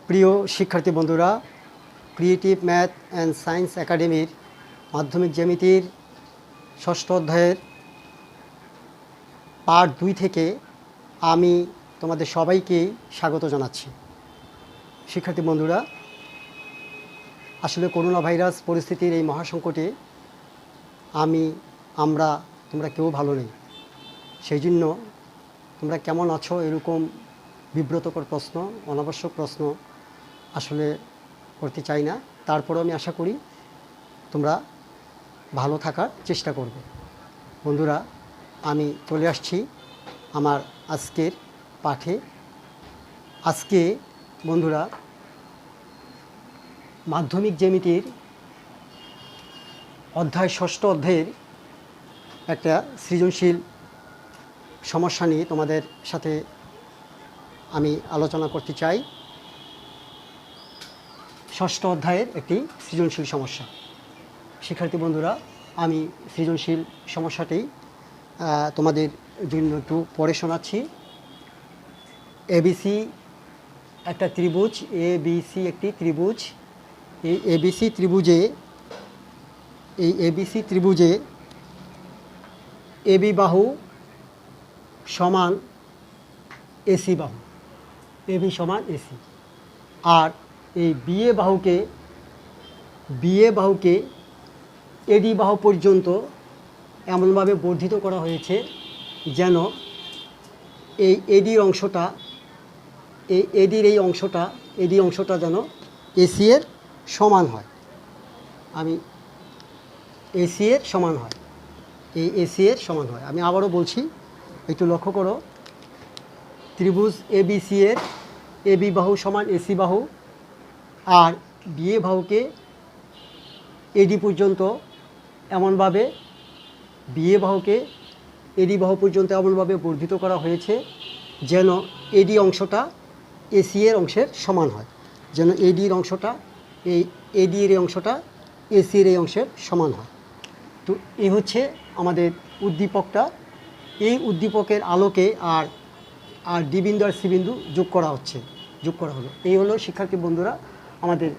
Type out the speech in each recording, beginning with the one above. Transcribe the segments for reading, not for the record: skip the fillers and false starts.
প্রিয় শিক্ষার্থী বন্ধুরা, ক্রিয়েটিভ ম্যাথ অ্যান্ড সায়েন্স একাডেমির মাধ্যমিক জ্যামিতির ষষ্ঠ অধ্যায়ের পার্ট 2 থেকে আমি তোমাদের সবাইকেই স্বাগত জানাচ্ছি। শিক্ষার্থী বন্ধুরা, আসলে করোনা ভাইরাস পরিস্থিতির এই মহাসংকটে তোমরা কেউ ভালো নেই। সেই জন্য তোমরা কেমন আছো এরকম বিব্রতকর প্রশ্ন, অনাবশ্যক প্রশ্ন আসলে করতে চাই না। তারপরেও আমি আশা করি তোমরা ভালো থাকার চেষ্টা করবে। বন্ধুরা, আমি চলে আসছি আমার আজকের পাঠে। আজকে বন্ধুরা মাধ্যমিক জ্যামিতির ষষ্ঠ অধ্যায়ের একটা সৃজনশীল সমস্যা নিয়ে তোমাদের সাথে আমি আলোচনা করতে চাই। ষষ্ঠ অধ্যায়ের একটি সৃজনশীল সমস্যা। শিক্ষার্থী বন্ধুরা, আমি সৃজনশীল সমস্যাটি তোমাদের জন্য একটু পড়ে শোনাচ্ছি। এবিসি একটা ত্রিভুজ, এবিসি একটি ত্রিভুজ। এই এবিসি ত্রিভুজে এবি বাহু সমান এসি বাহু, এবি সমান এসি। আর এই বিএ বাহুকে এডি বাহু পর্যন্ত এমনভাবে বর্ধিত করা হয়েছে যেন এই এডির অংশটা যেন এসি এর সমান হয়। এই এসি এর সমান হয়। আমি আবারও বলছি, একটু লক্ষ্য করো। ত্রিভুজ এবিসি এর এবি বাহু সমান এসি বাহু, আর বিএ বাহুকে এডি পর্যন্ত এমনভাবে বর্ধিত করা হয়েছে যেন এডি অংশটা এসি এর অংশের সমান হয়, যেন এডির অংশটা এসির এই অংশের সমান হয়। তো এই হচ্ছে আমাদের উদ্দীপকটা। এই উদ্দীপকের আলোকে আর ডি বিন্দু আর সি বিন্দু যোগ করা হলো। এই হলো শিক্ষার্থী বন্ধুরা আমাদের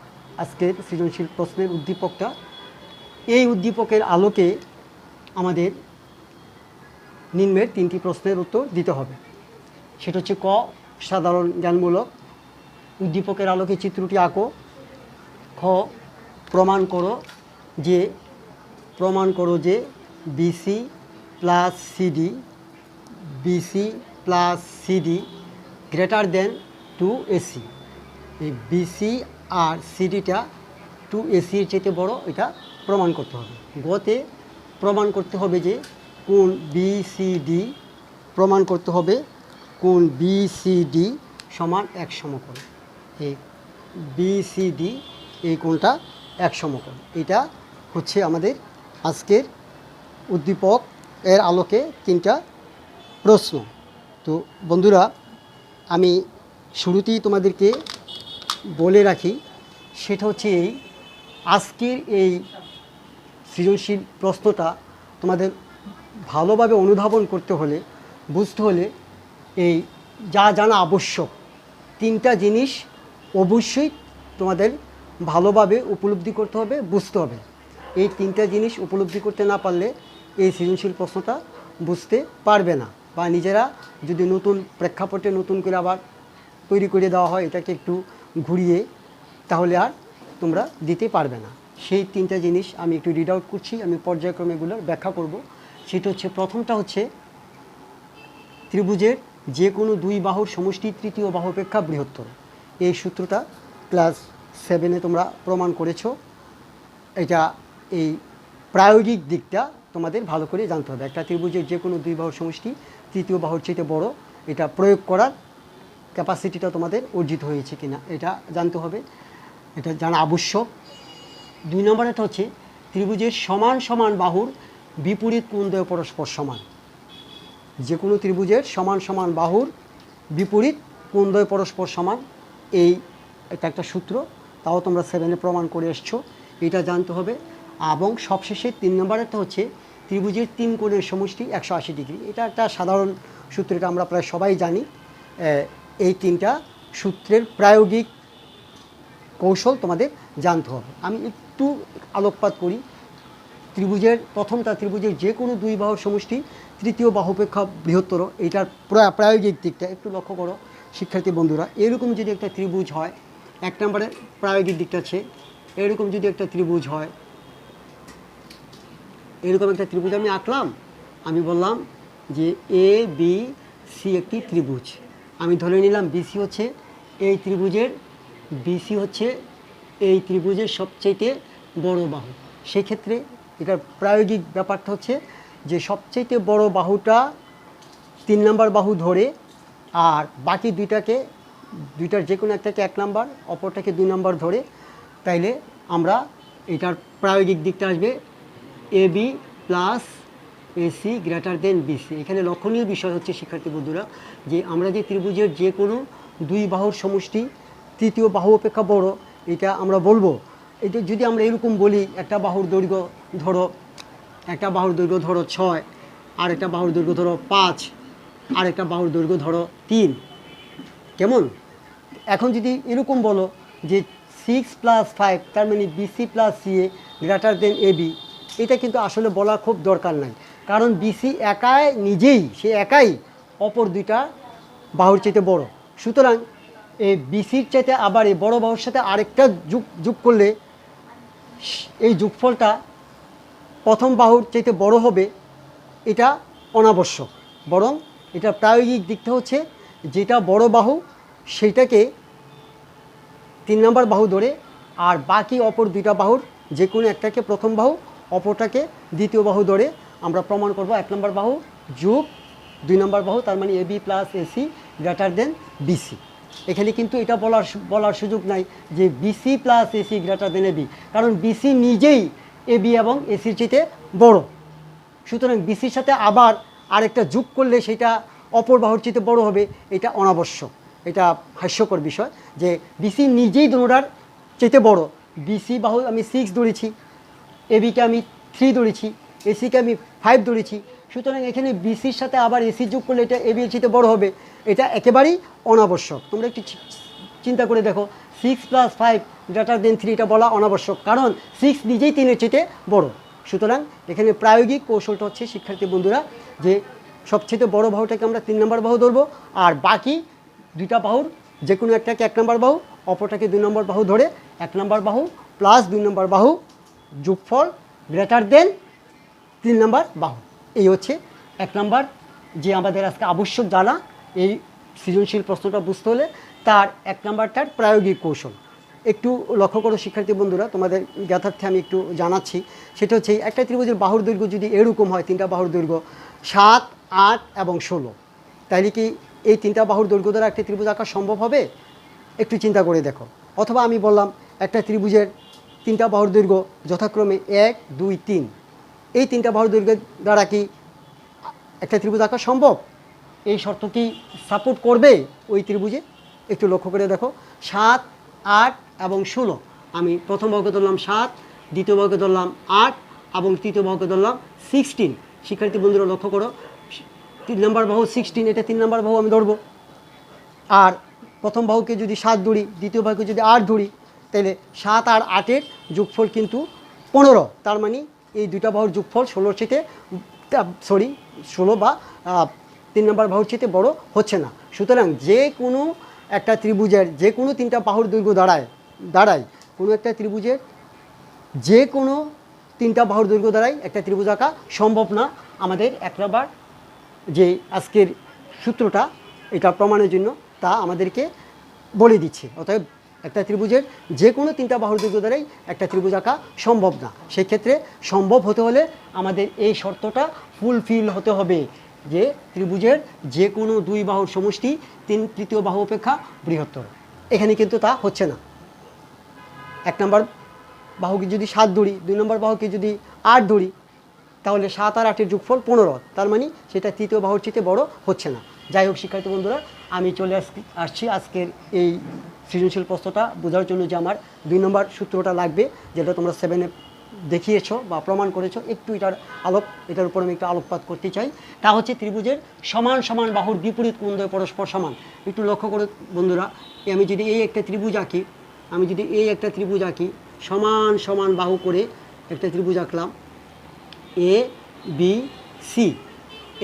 আজকের সৃজনশীল প্রশ্নের উদ্দীপকটা। এই উদ্দীপকের আলোকে আমাদের নিম্নের 3টি প্রশ্নের উত্তর দিতে হবে। সেটা হচ্ছে ক, সাধারণ জ্ঞানমূলক। উদ্দীপকের আলোকে চিত্রটি আঁকো। খ, প্রমাণ করো যে BC plus CD greater than 2AC। এই বিসি আর সিডিটা 2AC এর চেয়ে বড়, এটা প্রমাণ করতে হবে। গতে প্রমাণ করতে হবে যে কোণ বিসিডি সমান এক সমকোণ। এই বিসিডি এই কোণটা এক সমকোণ। এটা হচ্ছে আমাদের আজকের উদ্দীপক এর আলোকে 3টা প্রশ্ন। তো বন্ধুরা, আমি শুরুতেই তোমাদেরকে বলে রাখি, সেটা হচ্ছে আজকের এই সৃজনশীল প্রশ্নটা তোমাদের ভালোভাবে অনুধাবন করতে হলে, বুঝতে হলে এই যা জানা আবশ্যক 3টা জিনিস অবশ্যই তোমাদের ভালোভাবে উপলব্ধি করতে হবে, বুঝতে হবে। এই 3টা জিনিস উপলব্ধি করতে না পারলে এই সৃজনশীল প্রশ্নটা বুঝতে পারবে না, বা নিজেরা যদি নতুন প্রেক্ষাপটে নতুন করে আবার তৈরি করে দেওয়া হয় এটাকে একটু ঘুরিয়ে, তাহলে আর তোমরা দিতে পারবে না। সেই 3টা জিনিস আমি একটু রিড আউট করছি, আমি পর্যায়ক্রমে এগুলোর ব্যাখ্যা করব। সেটা হচ্ছে, প্রথমটা হচ্ছে ত্রিভুজের যে কোনো 2 বাহুর সমষ্টি তৃতীয় বাহু অপেক্ষা বৃহত্তর। এই সূত্রটা ক্লাস 7-এ তোমরা প্রমাণ করেছো। এটা এই প্রায়োগিক দিকটা তোমাদের ভালো করে জানতে হবে। একটা ত্রিভুজের যে কোনো 2 বাহুর সমষ্টি তৃতীয় বাহুর চেয়ে বড়, এটা প্রয়োগ করার ক্যাপাসিটিটা তোমাদের অর্জিত হয়েছে কিনা এটা জানতে হবে, এটা জানা আবশ্যক। 2 নম্বরটা হচ্ছে ত্রিভুজের সমান বাহুর বিপরীত কোণদ্বয় পরস্পর সমান। যে কোনো ত্রিভুজের সমান বাহুর বিপরীত কোণদ্বয় পরস্পর সমান, এটা একটা সূত্র, তাও তোমরা 7-এ প্রমাণ করে এসছো, এটা জানতে হবে। এবং সবশেষে 3 নম্বরটা হচ্ছে ত্রিভুজের 3 কোণের সমষ্টি 180 ডিগ্রি। এটা একটা সাধারণ সূত্র, এটা আমরা প্রায় সবাই জানি। এই 3টা সূত্রের প্রায়োগিক কৌশল তোমাদের জানতে হবে। আমি একটু আলোকপাত করি। ত্রিভুজের প্রথমটা, ত্রিভুজের যে কোনো দুই বাহুর সমষ্টি তৃতীয় বাহু অপেক্ষা বৃহত্তর, এইটার প্রায়োগিক দিকটা একটু লক্ষ্য করো শিক্ষার্থী বন্ধুরা। এরকম যদি একটা ত্রিভুজ হয়, এক নম্বরের প্রায়োগিক দিকটা আছে, এরকম যদি একটা ত্রিভুজ হয়, এরকম একটা ত্রিভুজ আমি আঁকলাম, আমি বললাম যে এ বি সি একটি ত্রিভুজ, আমি ধরে নিলাম বিসি হচ্ছে এই ত্রিভুজের, বিসি হচ্ছে এই ত্রিভুজের সবচেয়ে বড় বাহু। সেক্ষেত্রে এটার প্রায়োগিক ব্যাপারটা হচ্ছে যে সবচেয়ে বড় বাহুটা 3 নম্বর বাহু ধরে, আর বাকি দুইটার যে কোনো একটাকে 1 নম্বর, অপরটাকে 2 নম্বর ধরে, তাইলে আমরা এটার প্রায়োগিক দিকটা আসবে A B plus AC greater than BC. এখানে লক্ষণীয় বিষয় হচ্ছে শিক্ষার্থী বন্ধুরা যে আমরা যে ত্রিভুজের যে কোনো দুই বাহুর সমষ্টি তৃতীয় বাহু অপেক্ষা বড়, এটা আমরা বলবো। এটা যদি আমরা এরকম বলি, একটা বাহুর দৈর্ঘ্য ধরো 6, আর একটা বাহুর দৈর্ঘ্য ধরো 5, আর একটা বাহুর দৈর্ঘ্য ধরো 3, কেমন? এখন যদি এরকম বলো যে 6 + 5, তার মানে BC plus CA greater than AB, এটা কিন্তু আসলে বলা খুব দরকার নাই, কারণ বিসি সে একাই অপর দুইটা বাহুর চাইতে বড়। সুতরাং এই বিসির চাইতে আবার এই বড় বাহুর সাথে আরেকটা যোগ করলে এই যোগফলটা প্রথম বাহুর চাইতে বড় হবে, এটা অনাবশ্যক। বরং এটা প্রায়োগিক দিকটা হচ্ছে যেটা বড় বাহু সেইটাকে 3 নম্বর বাহু ধরে, আর বাকি অপর দুইটা বাহুর যে কোনো একটাকে প্রথম বাহু, অপরটাকে দ্বিতীয় বাহু ধরে আমরা প্রমাণ করব 1 নম্বর বাহু যোগ 2 নম্বর বাহু, তার মানে AB plus AC greater than BC. এখানে কিন্তু এটা বলার সুযোগ নাই যে BC plus AC greater than AB, কারণ বিসি নিজেই এবি এবং এসির চেয়ে বড়। সুতরাং বিসির সাথে আবার আরেকটা যোগ করলে সেটা অপর বাহুর চেয়ে বড় হবে, এটা অনাবশ্যক। এটা হাস্যকর বিষয় যে বিসি নিজেই দুটোটার চেয়ে বড়। বিসি বাহু আমি 6 ধরেছি, এবিকে আমি 3 ধরেছি, এসিকে আমি 5 ধরেছি। সুতরাং এখানে বিসির সাথে আবার এসি যোগ করলে এটা এবির চেয়ে বড় হবে, এটা একেবারেই অনাবশ্যক। তোমরা একটু চিন্তা করে দেখো, 6 + 5 গ্রেটার দেন 3 এটা বলা অনাবশ্যক, কারণ 6 নিজেই 3-এর চেয়ে বড়। সুতরাং এখানে প্রায়োগিক কৌশলটা হচ্ছে শিক্ষার্থী বন্ধুরা যে সবচেয়ে বড় বাহুটাকে আমরা 3 নম্বর বাহু ধরবো, আর বাকি দুইটা বাহুর যে কোনো একটাকে 1 নম্বর বাহু, অপরটাকে 2 নম্বর বাহু ধরে 1 নম্বর বাহু প্লাস 2 নম্বর বাহু যোগফল গ্রেটার দেন 3 নম্বর বাহু। এই হচ্ছে 1 নম্বর যে আমাদের আজকে আবশ্যক জানা, এই সৃজনশীল প্রশ্নটা বুঝতে হলে তার 1 নম্বরটার প্রায়োগিক কৌশল। একটু লক্ষ্য করো শিক্ষার্থী বন্ধুরা, তোমাদের জ্ঞাতার্থে আমি একটু জানাচ্ছি। সেটা হচ্ছে একটা ত্রিভুজের বাহুর দৈর্ঘ্য যদি এরকম হয়, 3টা বাহুর দৈর্ঘ্য 7, 8 এবং 16, তাইলে কি এই 3টা বাহুর দৈর্ঘ্য দ্বারা একটা ত্রিভুজ আঁকা সম্ভব হবে? একটু চিন্তা করে দেখো। অথবা আমি বললাম একটা ত্রিভুজের 3টা বাহুর দৈর্ঘ্য যথাক্রমে 1, 2, 3, এই 3টা বাহুর দৈর্ঘ্যের দ্বারা কি একটা ত্রিভুজ আঁকা সম্ভব? এই শর্ত কি সাপোর্ট করবে ওই ত্রিভুজে? একটু লক্ষ্য করে দেখো, 7, 8 এবং 16, আমি প্রথম বাহুকে ধরলাম 7, দ্বিতীয় বাহুকে ধরলাম 8 এবং তৃতীয় বাহুকে ধরলাম 16। শিক্ষার্থী বন্ধুরা লক্ষ্য করো, 3 নম্বর বাহু 16, এটা 3 নম্বর বাহু আমি ধরবো। আর প্রথম বাহুকে যদি 7 ধরি, দ্বিতীয় বাহুকে যদি 8 ধরি, তাহলে 7 আর 8-এর যোগফল কিন্তু 15। তার মানে এই দুইটা বাহুর যোগফল 16 বা 3 নম্বর বাহুর চেয়ে বড় হচ্ছে না। সুতরাং যে কোনো একটা ত্রিভুজের যে কোনো 3টা বাহুর দৈর্ঘ্য দাঁড়ায় কোনো একটা ত্রিভুজের যে কোনো 3টা বাহুর দৈর্ঘ্য দ্বারাই একটা ত্রিভুজ আঁকা সম্ভব না। আমাদের 1 নম্বর যে আজকের সূত্রটা এটা প্রমাণের জন্য তা আমাদেরকে বলে দিচ্ছে। অতএব একটা ত্রিভুজের যে কোনো 3টা বাহুর দৈর্ঘ্য দ্বারাই একটা ত্রিভুজ আঁকা সম্ভব না। সেক্ষেত্রে সম্ভব হতে হলে আমাদের এই শর্তটা ফুলফিল হতে হবে যে ত্রিভুজের যে কোনো 2 বাহুর সমষ্টি তৃতীয় বাহু অপেক্ষা বৃহত্তর। এখানে কিন্তু তা হচ্ছে না। 1 নম্বর বাহুকে যদি 7 ধরি, 2 নম্বর বাহুকে যদি 8 ধরি, তাহলে 7 আর 8-এর যোগফল 15। তার মানে সেটা তৃতীয় বাহুর চেয়ে বড় হচ্ছে না। যাই হোক শিক্ষার্থী বন্ধুরা, আমি চলে আসছি আজকের এই সৃজনশীল প্রশ্নটা বোঝার জন্য যে আমার 2 নম্বর সূত্রটা লাগবে, যেটা তোমরা 7-এ দেখিয়েছো বা প্রমাণ করেছো। একটু এটার উপর আমি একটু আলোকপাত করতে চাই। তা হচ্ছে ত্রিভুজের সমান সমান বাহুর বিপরীত কোণ দ্বয় পরস্পর সমান। একটু লক্ষ্য করে বন্ধুরা, আমি যদি এই একটা ত্রিভুজ আঁকি, আমি যদি এই একটা ত্রিভুজ আঁকি, সমান সমান বাহু করে একটা ত্রিভুজ আঁকলাম, A B C,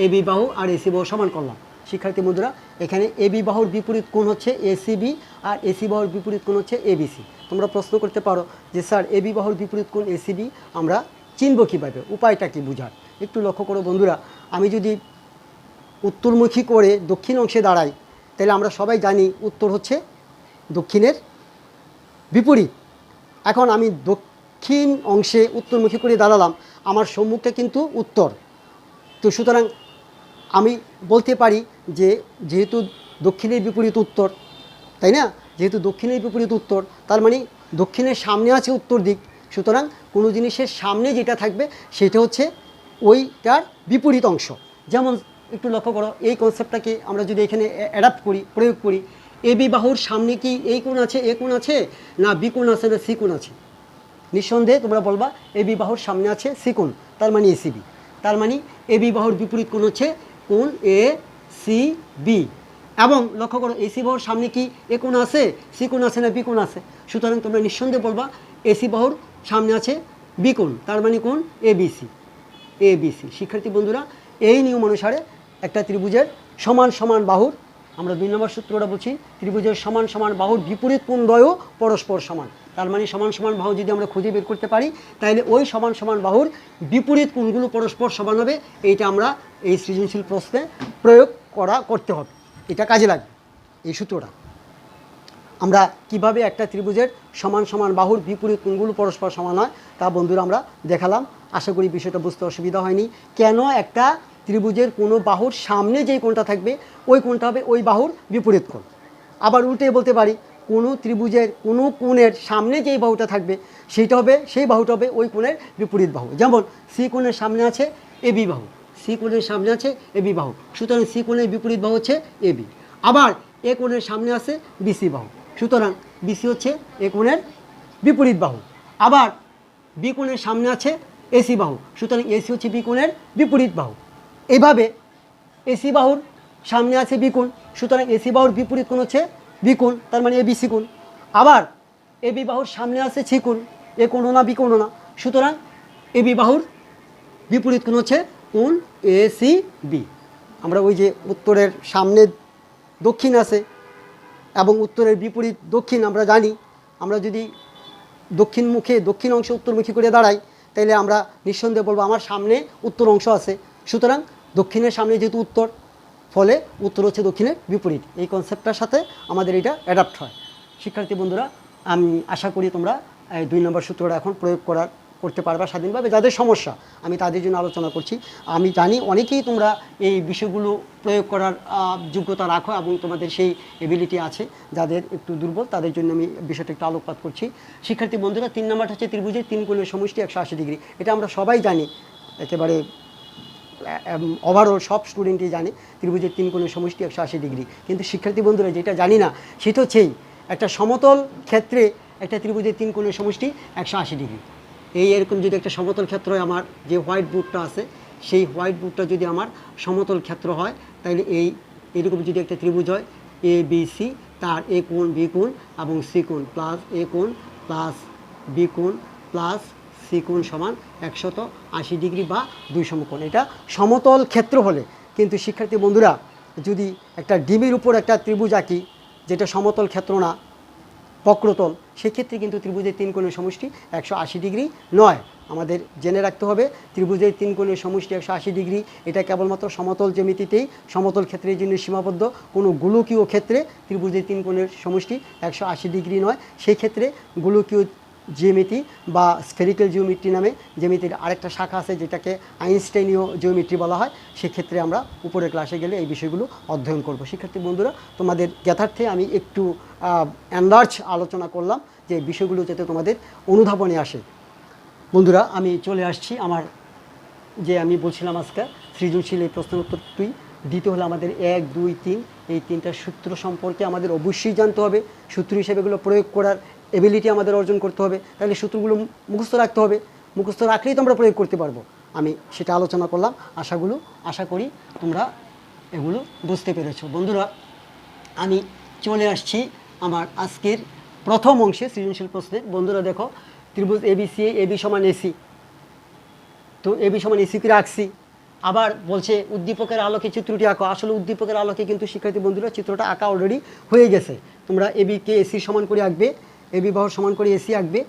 A B বাহু আর এসি বাহু সমান করলাম। শিক্ষার্থী বন্ধুরা, এখানে এ বি বাহুর বিপরীত কোণ হচ্ছে এসিবি আর এসি বাহুর বিপরীত কোণ হচ্ছে এবিসি। তোমরা প্রশ্ন করতে পারো যে স্যার এ বি বাহুর বিপরীত কোণ এসিবি আমরা চিনব কীভাবে, উপায়টা কি বোঝার? একটু লক্ষ্য করো বন্ধুরা, আমি যদি উত্তরমুখী করে দক্ষিণ অংশে দাঁড়াই, তাহলে আমরা সবাই জানি উত্তর হচ্ছে দক্ষিণের বিপরীত। এখন আমি দক্ষিণ অংশে উত্তরমুখী করে দাঁড়ালাম, আমার সম্মুখটা কিন্তু উত্তর। তো সুতরাং আমি বলতে পারি যে যেহেতু দক্ষিণের বিপরীত উত্তর, তাই না? যেহেতু দক্ষিণের বিপরীত উত্তর, তার মানে দক্ষিণের সামনে আছে উত্তর দিক। সুতরাং কোনো জিনিসের সামনে যেটা থাকবে সেটা হচ্ছে ওইটার বিপরীত অংশ। যেমন একটু লক্ষ্য করো, এই কনসেপ্টটাকে আমরা যদি এখানে অ্যাডাপ্ট করি, প্রয়োগ করি, এ বি বাহুর সামনে কি এই কোণ আছে, এ কোণ আছে, না বি কোণ আছে, না সি কোণ আছে? নিঃসন্দেহে তোমরা বলবা এ বি বাহুর সামনে আছে সি কোণ, তার মানে এসিবি। তার মানে এ বি বাহুর বিপরীত কোণ হচ্ছে কোণ এ সি বি। এবং লক্ষ্য করো, এসি বাহুর সামনে কি এ কোণ আছে, সি কোণ আছে, না বি কোণ আছে? সুতরাং তোমরা নিঃসন্দেহে বলবা এসি বাহুর সামনে আছে বি কোণ, তার মানে কোণ এবিসি। এবিসি। শিক্ষার্থী বন্ধুরা, এই নিয়ম অনুসারে একটা ত্রিভুজের সমান সমান বাহুর, আমরা 2 নম্বর সূত্রটা বলছি, ত্রিভুজের সমান সমান বাহুর বিপরীত কোণদ্বয়ও পরস্পর সমান। তার মানে সমান সমান বাহু যদি আমরা খুঁজে বের করতে পারি, তাহলে ওই সমান সমান বাহুর বিপরীত কোণগুলো পরস্পর সমান হবে। এইটা আমরা এই সৃজনশীল প্রশ্নে প্রয়োগ করতে হবে, এটা কাজে লাগবে এই সূত্রটা। আমরা কিভাবে একটা ত্রিভুজের সমান সমান বাহুর বিপরীত কোণগুলো পরস্পর সমান হয় তা বন্ধুরা আমরা দেখালাম। আশা করি বিষয়টা বুঝতে অসুবিধা হয়নি। কেন একটা ত্রিভুজের কোনো বাহুর সামনে যেই কোণটা থাকবে ওই কোণটা হবে ওই বাহুর বিপরীত কোণ। আবার উল্টে বলতে পারি, কোনো ত্রিভুজের কোনো কোণের সামনে যেই বাহুটা থাকবে সেইটা হবে, সেই বাহুটা হবে ওই কোণের বিপরীত বাহু। যেমন সি কোণের সামনে আছে এ বি বাহু, সি কোণের সামনে আছে এ বি বাহু, সুতরাং সি কোণের বিপরীত বাহু হচ্ছে এ বি। আবার এ কোণের সামনে আছে বিসি বাহু, সুতরাং বিসি হচ্ছে এ কোণের বিপরীত বাহু। আবার বি কোণের সামনে আছে এসি বাহু, সুতরাং এসি হচ্ছে বি কোণের বিপরীত বাহু। এইভাবে এসি বাহুর সামনে আছে বি কোণ, সুতরাং এসি বাহুর বিপরীত কোণ হচ্ছে বি কোণ, তার মানে এ বিসি কোণ। আবার এ বি বাহুর সামনে আছে সি কোণ, এ কোণও না বি কোণও না, সুতরাং এ বি বাহুর বিপরীত কোণ হচ্ছে কোণ এ সি বি। আমরা ওই যে উত্তরের সামনে দক্ষিণ আছে এবং উত্তরের বিপরীত দক্ষিণ আমরা জানি। আমরা যদি দক্ষিণ মুখে দক্ষিণ অংশ উত্তরমুখী করে দাঁড়াই, তাহলে আমরা নিঃসন্দেহে বলবো আমার সামনে উত্তর অংশ আছে, সুতরাং দক্ষিণের সামনে যেহেতু উত্তর, ফলে উত্তর হচ্ছে দক্ষিণের বিপরীত। এই কনসেপ্টটার সাথে আমাদের এটা অ্যাডাপ্ট হয়। শিক্ষার্থী বন্ধুরা, আমি আশা করি তোমরা এই 2 নম্বর সূত্রটা এখন প্রয়োগ করতে পারবা স্বাধীনভাবে। যাদের সমস্যা আমি তাদের জন্য আলোচনা করছি। আমি জানি অনেকেই তোমরা এই বিষয়গুলো প্রয়োগ করার যোগ্যতা রাখো এবং তোমাদের সেই এবিলিটি আছে। যাদের একটু দুর্বল তাদের জন্য আমি বিষয়টা একটু আলোকপাত করছি। শিক্ষার্থী বন্ধুরা, 3 নম্বরটা হচ্ছে ত্রিভুজের 3 কোণের সমষ্টি 180 ডিগ্রি। এটা আমরা সবাই জানি, একেবারে ওভারঅল সব স্টুডেন্টই জানে ত্রিভুজের 3 কোণের সমষ্টি 180 ডিগ্রি। কিন্তু শিক্ষার্থী বন্ধুরা, যেটা জানি না সেটা হচ্ছেই একটা সমতল ক্ষেত্রে একটা ত্রিভুজের 3 কোণের সমষ্টি 180 ডিগ্রি। এরকম যদি একটা সমতল ক্ষেত্র হয়, আমার যে হোয়াইট বোর্ডটা আছে সেই হোয়াইট বোর্ডটা যদি আমার সমতল ক্ষেত্র হয়, তাহলে এইরকম যদি একটা ত্রিভুজ হয় এ বি সি, তার এ কোণ বি কোণ এবং সি কোণ প্লাস এ কোণ প্লাস বি কোণ প্লাস সি কোণ সমান 180 ডিগ্রি বা 2 সমকোণ, এটা সমতল ক্ষেত্র হলে। কিন্তু শিক্ষার্থী বন্ধুরা, যদি একটা ডিমের উপর একটা ত্রিভুজ আঁকি যেটা সমতল ক্ষেত্র না, বক্রতল, সেক্ষেত্রে কিন্তু ত্রিভুজের 3 কোণের সমষ্টি 180 ডিগ্রি নয়। আমাদের জেনে রাখতে হবে ত্রিভুজের 3 কোণের সমষ্টি 180 ডিগ্রি, এটা কেবলমাত্র সমতল জ্যামিতিতেই, সমতল ক্ষেত্রের জন্য সীমাবদ্ধ। কোনো গোলকীয় ক্ষেত্রে ত্রিভুজের 3 কোণের সমষ্টি 180 ডিগ্রি নয়। সেই ক্ষেত্রে গোলকীয় জিওমেট্রি বা স্ফেরিক্যাল জিওমেট্রি নামে জ্যামিতির আরেকটা শাখা আছে, যেটাকে আইনস্টাইনীয় জিওমেট্রি বলা হয়। সেক্ষেত্রে আমরা উপরের ক্লাসে গেলে এই বিষয়গুলো অধ্যয়ন করব। শিক্ষার্থী বন্ধুরা, তোমাদের জ্ঞাতার্থে আমি একটু এনলার্জ আলোচনা করলাম যে বিষয়গুলো যাতে তোমাদের অনুধাবনে আসে। বন্ধুরা, আমি চলে আসছি আমার যে আমি বলছিলাম আজকে সৃজনশীল এই প্রশ্ন উত্তরটি দিতে হলে আমাদের 1, 2, 3 এই 3টা সূত্র সম্পর্কে আমাদের অবশ্যই জানতে হবে। সূত্র হিসেবে এগুলো প্রয়োগ করার এবিলিটি আমাদের অর্জন করতে হবে। তাহলে সূত্রগুলো মুখস্থ রাখতে হবে, মুখস্থ রাখলেই তো আমরা প্রয়োগ করতে পারবো। আমি সেটা আলোচনা করলাম। আশা করি তোমরা এগুলো বুঝতে পেরেছো। বন্ধুরা, আমি চলে আসছি আমার আজকের প্রথম অংশে সৃজনশীল প্রশ্নে বন্ধুরা দেখো ত্রিভুজ এবিসি এবি সমান এসি, তো এবি সমান এসি করে আঁকছি। আবার বলছে উদ্দীপকের আলোকে চিত্রটি আঁকো। আসলে উদ্দীপকের আলোকে কিন্তু শিক্ষার্থী বন্ধুরা চিত্রটা আঁকা অলরেডি হয়ে গেছে। তোমরা এবিকে এসি সমান করে আঁকবে, এবি বাহুর সমান করে এসি আঁকবে।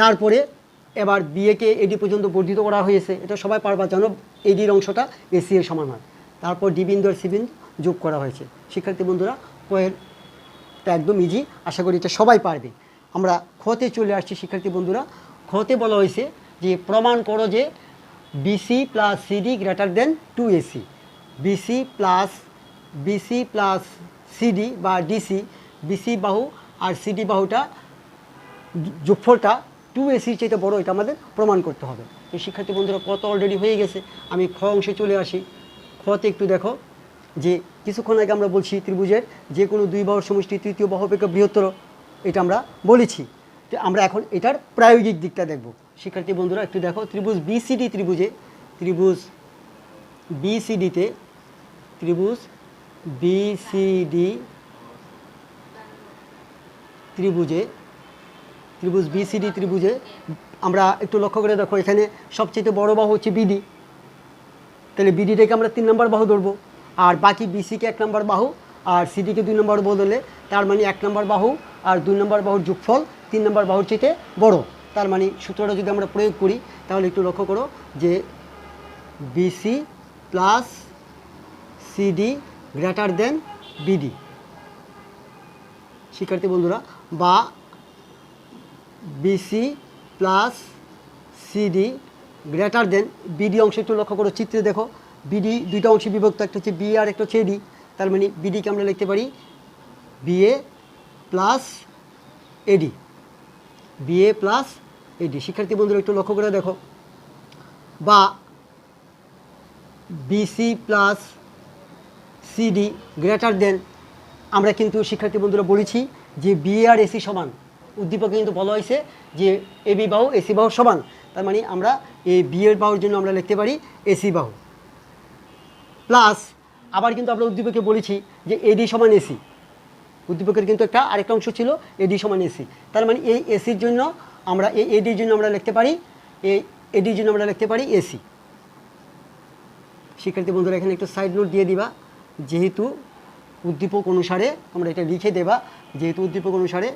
তারপরে এবার বিএকে এডি পর্যন্ত বর্ধিত করা হয়েছে, এটা সবাই পারবা জানো, এডির অংশটা এসি এর সমান হয়। তারপর ডি বিন্দু আর সি বিন্দু যোগ করা হয়েছে। শিক্ষার্থী বন্ধুরা পয়েরটা একদম ইজি, আশা করি এটা সবাই পারবে। আমরা খতে চলে আসছি শিক্ষার্থী বন্ধুরা। খতে বলা হয়েছে যে প্রমাণ করো যে BC plus CD greater than 2AC। BC plus CD বা ডিসি, বিসি বাহু আর সিডি বাহুটা যোগফলটা 2AC-র চাইতে বড়, এটা আমাদের প্রমাণ করতে হবে। তো শিক্ষার্থী বন্ধুরা কত অলরেডি হয়ে গেছে। আমি খ অংশে চলে আসি। খতে একটু দেখো যে কিছুক্ষণ আগে আমরা বলছি ত্রিভুজের যে কোনো দুই বাহুর সমষ্টি তৃতীয় বাহু অপেক্ষা বৃহত্তর, এটা আমরা বলেছি। তো আমরা এখন এটার প্রায়োগিক দিকটা দেখব। শিক্ষার্থী বন্ধুরা একটু দেখো, ত্রিভুজ বিসিডি ত্রিভুজে ত্রিভুজ বিসিডি ত্রিভুজে আমরা একটু লক্ষ্য করে দেখো, এখানে সবচেয়ে বড় বাহু হচ্ছে বিডি, তাহলে বিডিটাকে আমরা 3 নম্বর বাহু ধরবো, আর বাকি বিসিকে 1 নম্বর বাহু আর সিডিকে 2 নম্বর বাহু ধরলে তার মানে 1 নম্বর বাহু আর 2 নম্বর বাহুর যোগফল 3 নম্বর বাহুর চাইতে বড়। তার মানে সূত্রটা যদি আমরা প্রয়োগ করি তাহলে একটু লক্ষ্য করো যে BC plus CD greater than BD. শিক্ষার্থী বন্ধুরা, বা BC plus CD greater than BD অংশ একটু লক্ষ্য করো, চিত্রে দেখো বিডি দুইটা অংশে বিভক্ত, একটা হচ্ছে বি আর একটা হচ্ছে এডি। তার মানে বিডিকে আমরা লিখতে পারি BA plus AD, BA plus AD. শিক্ষার্থী বন্ধুরা একটু লক্ষ্য করে দেখো, বা BC plus CD greater than, আমরা কিন্তু শিক্ষার্থী বন্ধুরা বলেছি যে বি আর এসি সমান। উদ্দীপকে কিন্তু বলা হয়েছে যে এবি বাহু এসি বাহু সমান, তার মানে আমরা এই বি এর বাহুর জন্য আমরা লিখতে পারি এসি বাহু প্লাস, আবার কিন্তু আমরা উদ্দীপকে বলেছি যে এডি সমান এসি। উদ্দীপকের কিন্তু আরেকটা অংশ ছিল এডি সমান এসি, তার মানে এই এসির জন্য আমরা এই এডির জন্য আমরা লিখতে পারি এসি। শিক্ষার্থী বন্ধুরা এখানে একটু সাইড নোট দিয়ে দিবা, যেহেতু উদ্দীপক অনুসারে তোমরা এটা লিখে দেবা, যেহেতু উদ্দীপক অনুসারে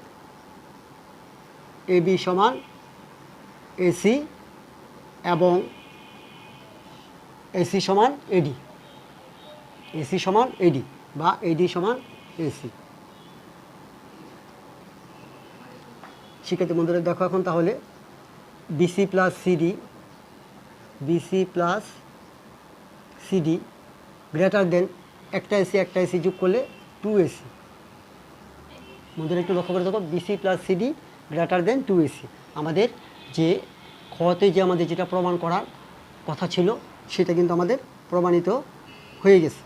এবি সমান এসি এবং এসি সমান এডি, এসি সমান এডি বা এডি সমান এসি। শিক্ষার্থী বন্ধুরা দেখো এখন তাহলে BC plus CD greater than একটা এসি যোগ করলে 2AC। বন্ধুরা একটু লক্ষ্য করে দেখো, BC plus CD greater than 2AC। আমাদের যে খতে যে আমাদের যেটা প্রমাণ করার কথা ছিল সেটা কিন্তু আমাদের প্রমাণিত হয়ে গেছে।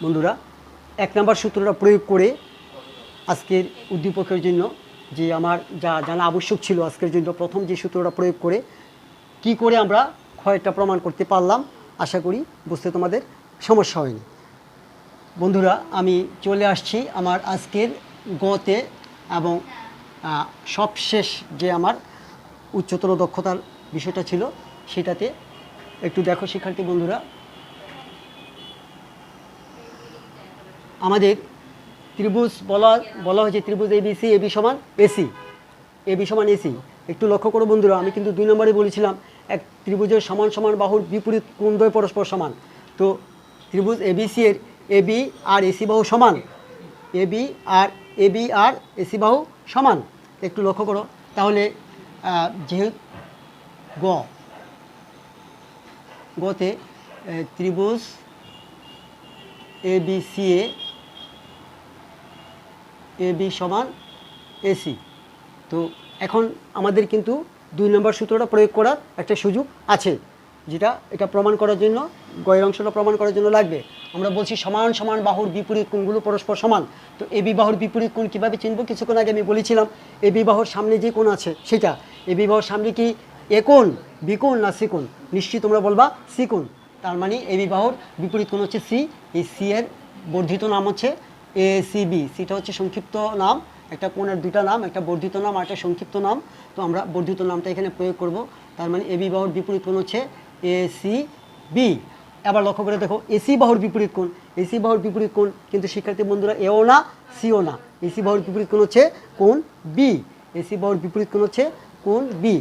বন্ধুরা 1 নম্বর সূত্রটা প্রয়োগ করে আজকের উদ্দীপকের জন্য যে আমার যা জানা আবশ্যক ছিল আজকের জন্য, প্রথম যে সূত্রটা প্রয়োগ করে কি করে আমরা ক্ষয়টা প্রমাণ করতে পারলাম, আশা করি বুঝতে তোমাদের সমস্যা হয়নি। বন্ধুরা আমি চলে আসছি আমার আজকের গতে এবং সবশেষ যে আমার উচ্চতর দক্ষতার বিষয়টা ছিল সেটাতে একটু দেখো। শিক্ষার্থী বন্ধুরা আমাদের ত্রিভুজ বলা হয়েছে ত্রিভুজ এবিসি এবি সমান এসি। একটু লক্ষ্য করো বন্ধুরা, আমি কিন্তু 2 নম্বরে বলেছিলাম এক ত্রিভুজের সমান সমান বাহুর বিপরীত কোণদ্বয় পরস্পর সমান। তো ত্রিভুজ এবিসি এর এবি আর এসি বাহু সমান, এবি আর এসি বাহু সমান। একটু লক্ষ্য করো তাহলে যেহেতু গতে ত্রিভুজ এবিসি এবি সমান এসি, তো এখন আমাদের কিন্তু 2 নম্বর সূত্রটা প্রয়োগ করার একটা সুযোগ আছে, যেটা এটা প্রমাণ করার জন্য গয়ের অংশটা প্রমাণ করার জন্য লাগবে। আমরা বলছি সমান সমান বাহুর বিপরীত কোণগুলো পরস্পর সমান। তো এবি বাহুর বিপরীত কোণ কীভাবে চিনব? কিছুক্ষণ আগে আমি বলেছিলাম এবি বাহুর সামনে যে কোণ আছে সেটা, এবি বাহুর সামনে কি এ কোণ, বি কোণ না সি কোণ? নিশ্চয়ই তোমরা বলবা সি কোণ। তার মানে এবি বাহুর বিপরীত কোণ হচ্ছে সি। এই সি এর বর্ধিত নাম হচ্ছে এসিবি। সিটা হচ্ছে সংক্ষিপ্ত নাম, একটা কোণের দুইটা নাম, একটা বর্ধিত নাম আর একটা সংক্ষিপ্ত নাম। তো আমরা বর্ধিত নামটা এখানে প্রয়োগ করব। তার মানে এবি বাহুর বিপরীত কোণ হচ্ছে এসিবি। এবার লক্ষ্য করে দেখো এসি বাহুর বিপরীত কোণ, এসি বাহুর বিপরীত কোণ কিন্তু শিক্ষার্থী বন্ধুরা এও না সিও না। এসি বাহুর বিপরীত কোণ হচ্ছে কোণ বি। এসি বাহুর বিপরীত কোণ হচ্ছে কোণ বি।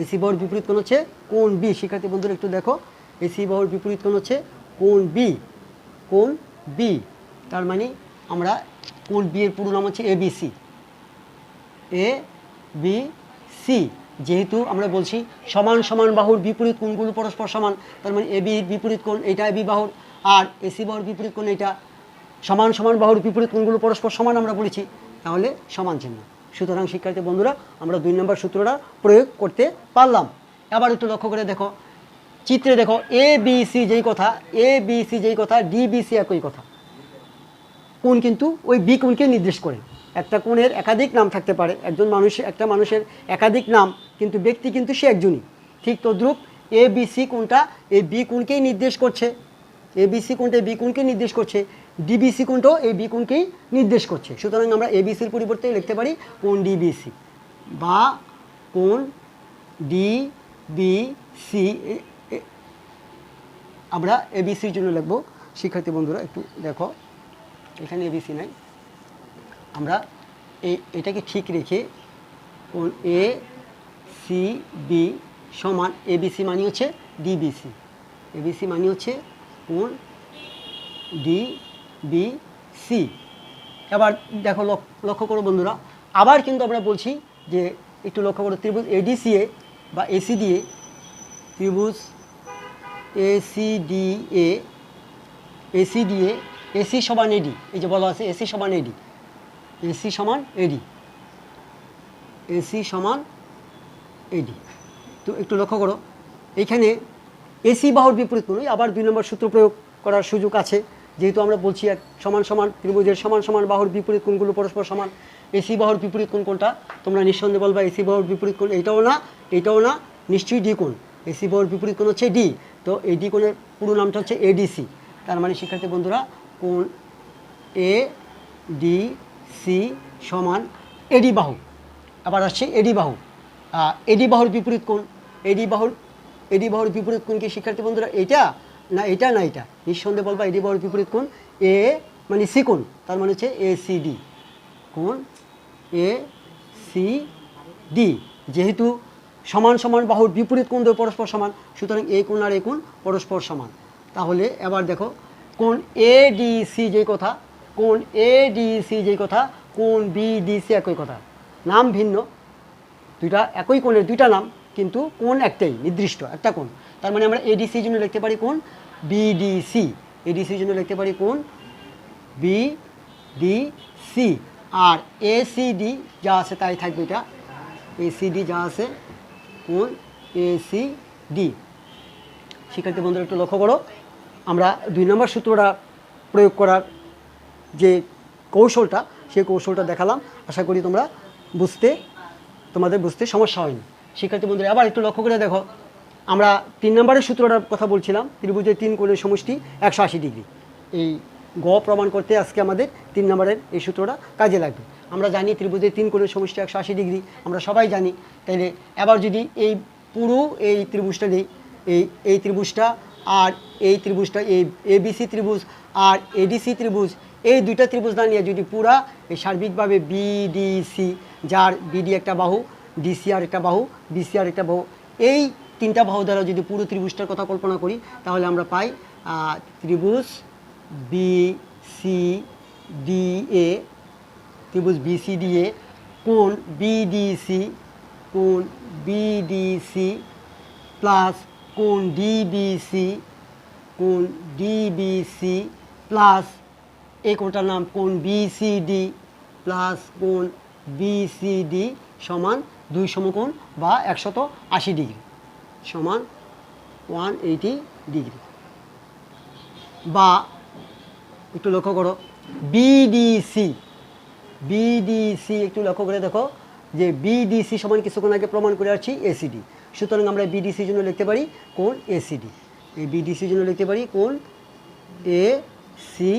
এসি বাহুর বিপরীত কোণ হচ্ছে কোণ বি। শিক্ষার্থী বন্ধুরা একটু দেখো, এসি বাহুর বিপরীত কোণ হচ্ছে কোণ বি, কোণ বি। তার মানে আমরা কোণ বি এর পুরো নাম হচ্ছে এবিসি, এ বি সি। যেহেতু আমরা বলছি সমান সমান বাহুর বিপরীত কোণগুলো পরস্পর সমান, তার মানে এবি বিপরীত কোণ এটা এবি বাহুর, আর এসি বাহুর বিপরীত কোণ এটা। সমান সমান বাহুর বিপরীত কোণগুলো পরস্পর সমান আমরা বলেছি, তাহলে সমান চিহ্ন। সুতরাং শিক্ষার্থী বন্ধুরা আমরা 2 নম্বর সূত্রটা প্রয়োগ করতে পারলাম। এবার একটু লক্ষ্য করে দেখো, চিত্রে দেখো এ বি সি যেই কথা, এ বি সি যেই কথা, ডি বি সি একই কথা। কোণ কিন্তু ওই বি কোণকে নির্দেশ করে। একটা কোণের একাধিক নাম থাকতে পারে, একটা মানুষের একাধিক নাম, কিন্তু ব্যক্তি কিন্তু সে একজনই। ঠিক তদ্রূপ এ বি সি কোণটা এই বি কোণকেই নির্দেশ করছে, এ বি সি কোণটা বি কোণকে নির্দেশ করছে, ডিবিসি কোণটাও এই বি কোণকেই নির্দেশ করছে। সুতরাং আমরা এবিসির পরিবর্তে লিখতে পারি কোণ ডিবিসি বা কোণ ডি বি সি। আমরা এবিসির জন্য লিখব। শিক্ষার্থী বন্ধুরা একটু দেখো, এখানে এবিসি নাই, আমরা এটাকে ঠিক রেখে কোণ এ সি বি সমান এবিসি মানে হচ্ছে ডিবিসি, এবিসি মানে হচ্ছে কোণ ডি বি সি। এবার দেখো লক্ষ্য করো বন্ধুরা, আবার কিন্তু আমরা বলছি যে একটু লক্ষ্য করো ত্রিভুজ এডিসিএ বা এসিডিএ, ত্রিভুজ এসিডিএ, এসিডিএ, এসি সমান এডি, এই যে বলা আছে এসি সমান এডি, এসি সমান এডি, এসি সমান এডি। তো একটু লক্ষ্য করো এইখানে এসি বাহুর বিপরীত কোণ, আবার 2 নম্বর সূত্র প্রয়োগ করার সুযোগ আছে। যেহেতু আমরা বলছি এক সমান সমান ত্রিভুজের সমান সমান বাহুর বিপরীত কোণগুলো পরস্পর সমান। এসি বাহুর বিপরীত কোণ কোনটা? তোমরা নিঃসন্দেহে বলবা এসি বাহুর বিপরীত কোণ এইটাও না, এইটাও না, নিশ্চয়ই ডি কোণ। এসি বাহুর বিপরীত কোণ হচ্ছে ডি। তো এই ডি কোণের পুরো নামটা হচ্ছে এডিসি। তার মানে শিক্ষার্থী বন্ধুরা কোণ এ ডি সি সমান এডি বাহু। আবার আসছে এডি বাহু, এডি বাহুর বিপরীত কোণ, এডি বাহুর বিপরীত কোণ কি শিক্ষার্থী বন্ধুরা এইটা না এটা না এটা? নিঃসন্দেহে বলবা এডি বাহুর বিপরীত কোণ এ মানে সি কোণ, তার মানে হচ্ছে এ সি ডি, কোণ এ সি ডি। যেহেতু সমান সমান বাহুর বিপরীত কোণ দুটো পরস্পর সমান, সুতরাং এই কোণ আর এই কোণ পরস্পর সমান। তাহলে এবার দেখো কোণ এ ডি সি যেই কথা, কোণ এ ডি সি যেই কথা, কোণ বি ডি সি একই কথা, নাম ভিন্ন, দুইটা একই কোণের দুইটা নাম, কিন্তু কোণ একটাই, নির্দিষ্ট একটা কোণ। তার মানে আমরা এডিসির জন্য লিখতে পারি কোণ বিডিসি, এডিসির জন্য লিখতে পারি কোণ বিডিসি। আর এসিডি যা আছে তাই থাকবে, এটা এসিডি যা আছে কোণ এসিডি। শিক্ষার্থী বন্ধুরা একটু লক্ষ্য করো, আমরা 2 নম্বর সূত্রটা প্রয়োগ করার যে কৌশলটা, সেই কৌশলটা দেখালাম। আশা করি তোমাদের বুঝতে সমস্যা হয়নি। শিক্ষার্থী বন্ধুরা আবার একটু লক্ষ্য করে দেখো, আমরা 3 নম্বরের সূত্রটার কথা বলছিলাম, ত্রিভুজের 3 কোণের সমষ্টি 180 ডিগ্রি। এই গ প্রমাণ করতে আজকে আমাদের 3 নম্বরের এই সূত্রটা কাজে লাগবে। আমরা জানি ত্রিভুজের 3 কোণের সমষ্টি 180 ডিগ্রি, আমরা সবাই জানি। তাইলে এবার যদি এই পুরো এই ত্রিভুজটা নেই, এই ত্রিভুজটা আর এই ত্রিভুজটা, এই এবিসি ত্রিভুজ আর এডিসি ত্রিভুজ, এই দুইটা ত্রিভুজ না নিয়ে যদি পুরা এই সার্বিকভাবে বিডিসি, যার বিডি একটা বাহু, ডিসি আর একটা বাহু, বিসি আর একটা বাহু, এই 3টা বাহু দ্বারা যদি পুরো ত্রিভুজটার কথা কল্পনা করি, তাহলে আমরা পাই ত্রিভুজ বিসিডিএ, ত্রিভুজ বিসিডিএ কোণ বিডিসি, কোণ বিডিসি প্লাস কোণ ডিবিসি, কোণ ডিবিসি প্লাস এই কোণটার নাম কোণ বিসিডি প্লাস কোণ বিসিডি সমান 2 সমকোণ বা 180 ডিগ্রি সমান 180 ডিগ্রি। বা একটু লক্ষ্য করো বিডিসি, বিডিসি একটু লক্ষ্য করে দেখো যে বিডিসি সমান কিছুক্ষণ আগে প্রমাণ করে আসছি এসিডি। সুতরাং আমরা বিডিসির জন্য লিখতে পারি কোণ এসিডি। এই বিডিসির জন্য লিখতে পারি কোণ A C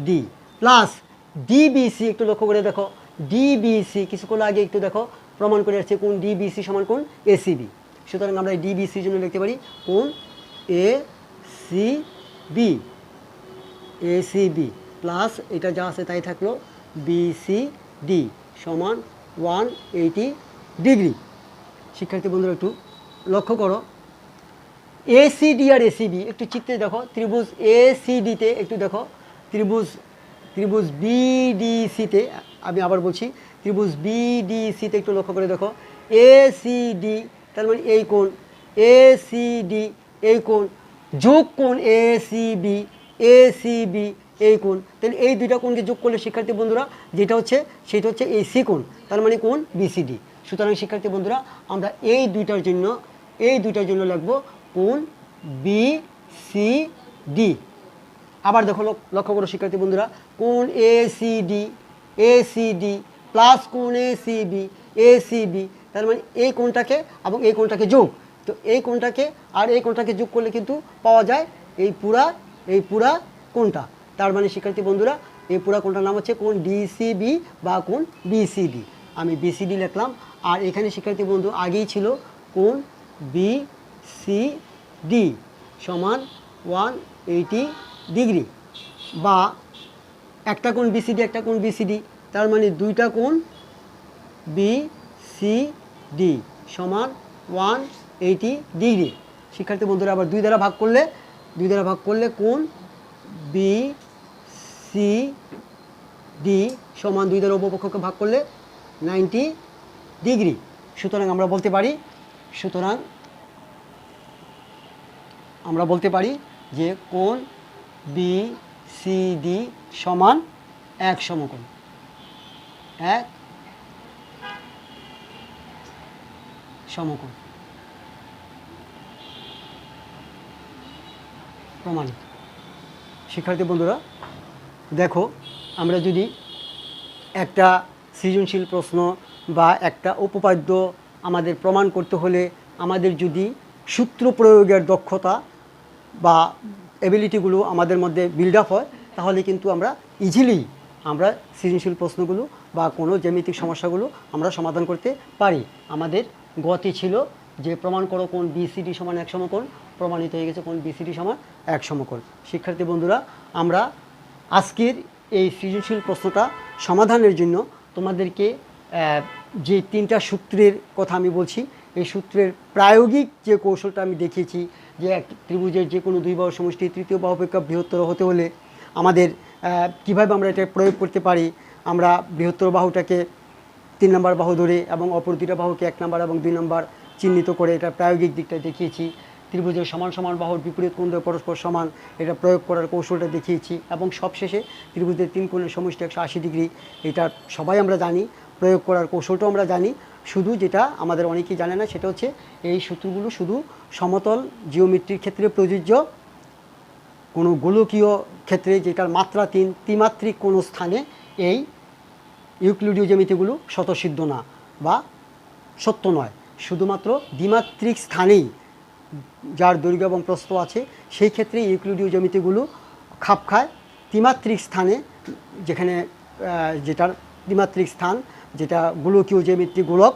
D plus DBC. একটু লক্ষ্য করে দেখো ডিবিসি কিছুক্ষণ আগে একটু দেখো প্রমাণ করে আসছে কোণ ডিবিসি সমান কোণ এসিবি। সুতরাং আমরা এই ডিবিসির জন্য লিখতে পারি কোণ A C B, ACB plus এটা যা আছে তাই থাকলো বিসিডি সমান 180 ডিগ্রি। শিক্ষার্থী বন্ধুরা একটু লক্ষ্য করো এসিডি আর এসিবি একটু চিত্রে দেখো, ত্রিভুজ এসিডিতে একটু দেখো, ত্রিভুজ বিডিসিতে, আমি আবার বলছি ত্রিভুজ বিডিসিতে একটু লক্ষ্য করে দেখো এসিডি তার মানে এই কোণ, এসিডি এই কোণ, যোগ কোণ এসিবি, এসিবি এই কোণ, তাহলে এই দুইটা কোণকে যোগ করলে শিক্ষার্থী বন্ধুরা যেটা হচ্ছে সেটা হচ্ছে এই সি কোণ, তার মানে কোণ বিসিডি। সুতরাং শিক্ষার্থী বন্ধুরা আমরা এই দুইটার জন্য লিখব কোণ বিসিডি। আবার দেখো লক্ষ্য করো শিক্ষার্থী বন্ধুরা কোণ এসিডি প্লাস কোণ এসিবি তার মানে এই কোণটাকে এবং এই কোণটাকে যোগ, তো এই কোণটাকে আর এই কোণটাকে যোগ করলে কিন্তু পাওয়া যায় এই পুরা কোণটা। তার মানে শিক্ষার্থী বন্ধুরা এই পুরা কোণটার নাম হচ্ছে কোণ ডিসিবি বা কোণ বিসিডি। আমি বিসিডি লিখলাম আর এখানে শিক্ষার্থী বন্ধু আগেই ছিল কোণ বিসিডি সমান 180 ডিগ্রি, বা একটা কোণ বিসিডি একটা কোণ বিসিডি তার মানে দুইটা কোণ বিসিডি সমান 180 ডিগ্রি। শিক্ষার্থী বন্ধুরা আবার দুই দ্বারা ভাগ করলে কোণ বিসিডি সমান দুই দ্বারা উপপক্ষকে ভাগ করলে 90 ডিগ্রি। সুতরাং আমরা বলতে পারি যে কোণ বিসিডি সমান এক সমকোণ, এক সমকোণ প্রমাণিত। শিক্ষার্থী বন্ধুরা দেখো আমরা যদি একটা সৃজনশীল প্রশ্ন বা একটা উপপাদ্য আমাদের প্রমাণ করতে হলে আমাদের যদি সূত্র প্রয়োগের দক্ষতা বা এবিলিটিগুলো আমাদের মধ্যে বিল্ড আপ হয় তাহলে কিন্তু আমরা ইজিলি আমরা সৃজনশীল প্রশ্নগুলো বা কোনো জ্যামিতিক সমস্যাগুলো আমরা সমাধান করতে পারি। আমাদের গতি ছিল যে প্রমাণ করো কোণ বিসিডি সমান এক সমকোণ, প্রমাণিত হয়ে গেছে কোণ বিসিডি সমান এক সমকোণ। শিক্ষার্থী বন্ধুরা আমরা আজকের এই সৃজনশীল প্রশ্নটা সমাধানের জন্য তোমাদেরকে যে তিনটা সূত্রের কথা আমি বলছি এই সূত্রের প্রায়োগিক যে কৌশলটা আমি দেখিয়েছি যে এক ত্রিভুজের যে কোনো দুই বাহুর সমষ্টি তৃতীয় বাহু অপেক্ষা বৃহত্তর হতে হলে আমাদের কীভাবে আমরা এটা প্রয়োগ করতে পারি। আমরা বৃহত্তর বাহুটাকে 3 নম্বর বাহু ধরে এবং অপর দুইটা বাহুকে 1 নম্বর এবং 2 নম্বর চিহ্নিত করে এটা প্রায়োগিক দিকটা দেখিয়েছি। ত্রিভুজের সমান সমান বাহুর বিপরীত কোণ পরস্পর সমান এটা প্রয়োগ করার কৌশলটা দেখিয়েছি এবং সবশেষে ত্রিভুজের 3 কোণের সমষ্টি 180 ডিগ্রি এটা সবাই আমরা জানি, প্রয়োগ করার কৌশলটাও আমরা জানি। শুধু যেটা আমাদের অনেকেই জানে না সেটা হচ্ছে এই সূত্রগুলো শুধু সমতল জিওমেট্রির ক্ষেত্রে প্রযোজ্য, কোনো গোলকীয় ক্ষেত্রে যেটার মাত্রা 3 ত্রিমাত্রিক কোনো স্থানে এই ইউক্লিডীয় জ্যামিতিগুলো স্বতঃসিদ্ধ না বা সত্য নয়। শুধুমাত্র দ্বিমাত্রিক স্থানেই যার দৈর্ঘ্য এবং প্রস্থ আছে সেই ক্ষেত্রে ইউক্লিডীয় জ্যামিতিগুলো খাপ খায়। ত্রিমাত্রিক স্থানে যেখানে যেটার ত্রিমাত্রিক স্থান যেটা গোলকীয় জ্যামিতি গোলক,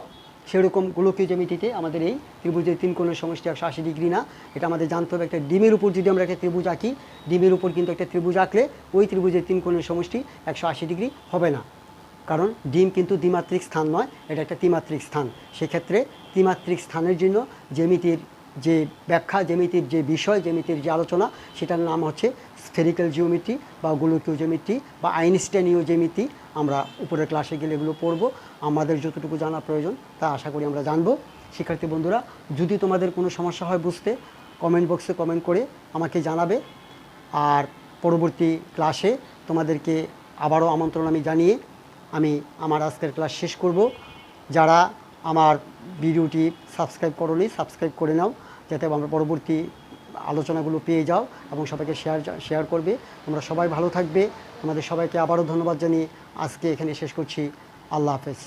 সেরকম গোলকীয় জ্যামিতিতে আমাদের এই ত্রিভুজের 3 কোণের সমষ্টি 180 ডিগ্রি না। এটা আমাদের জানতে হবে। একটা ডিমের উপর যদি আমরা একটা ত্রিভুজ আঁকি, ডিমের উপর কিন্তু একটা ত্রিভুজ আঁকলে ওই ত্রিভুজের 3 কোণের সমষ্টি 180 ডিগ্রি হবে না, কারণ ডিম কিন্তু দ্বিমাত্রিক স্থান নয়, এটা একটা ত্রিমাত্রিক স্থান। সেক্ষেত্রে ত্রিমাত্রিক স্থানের জন্য জ্যামিতির যে ব্যাখ্যা, জ্যামিতির যে বিষয়, জ্যামিতির যে আলোচনা সেটার নাম হচ্ছে স্ফেরিক্যাল জিওমেট্রি বা গোলকীয় জ্যামিতি বা আইনস্টাইনীয় জ্যামিতি। আমরা উপরের ক্লাসে গেলে এগুলো পড়ব। আমাদের যতটুকু জানা প্রয়োজন তা আশা করি আমরা জানব। শিক্ষার্থী বন্ধুরা যদি তোমাদের কোনো সমস্যা হয় বুঝতে, কমেন্ট বক্সে কমেন্ট করে আমাকে জানাবে। আর পরবর্তী ক্লাসে তোমাদেরকে আবারও আমন্ত্রণ আমি জানিয়ে আমি আমার আজকের ক্লাস শেষ করব। যারা আমার ভিডিওটি সাবস্ক্রাইব করোনি সাবস্ক্রাইব করে নাও, যাতে আমরা পরবর্তী আলোচনাগুলো পেয়ে যাও এবং সবাইকে শেয়ার করবে। তোমরা সবাই ভালো থাকবে। তোমাদের সবাইকে আবারও ধন্যবাদ জানিয়ে আজকে এখানে শেষ করছি। আল্লাহ হাফেজ।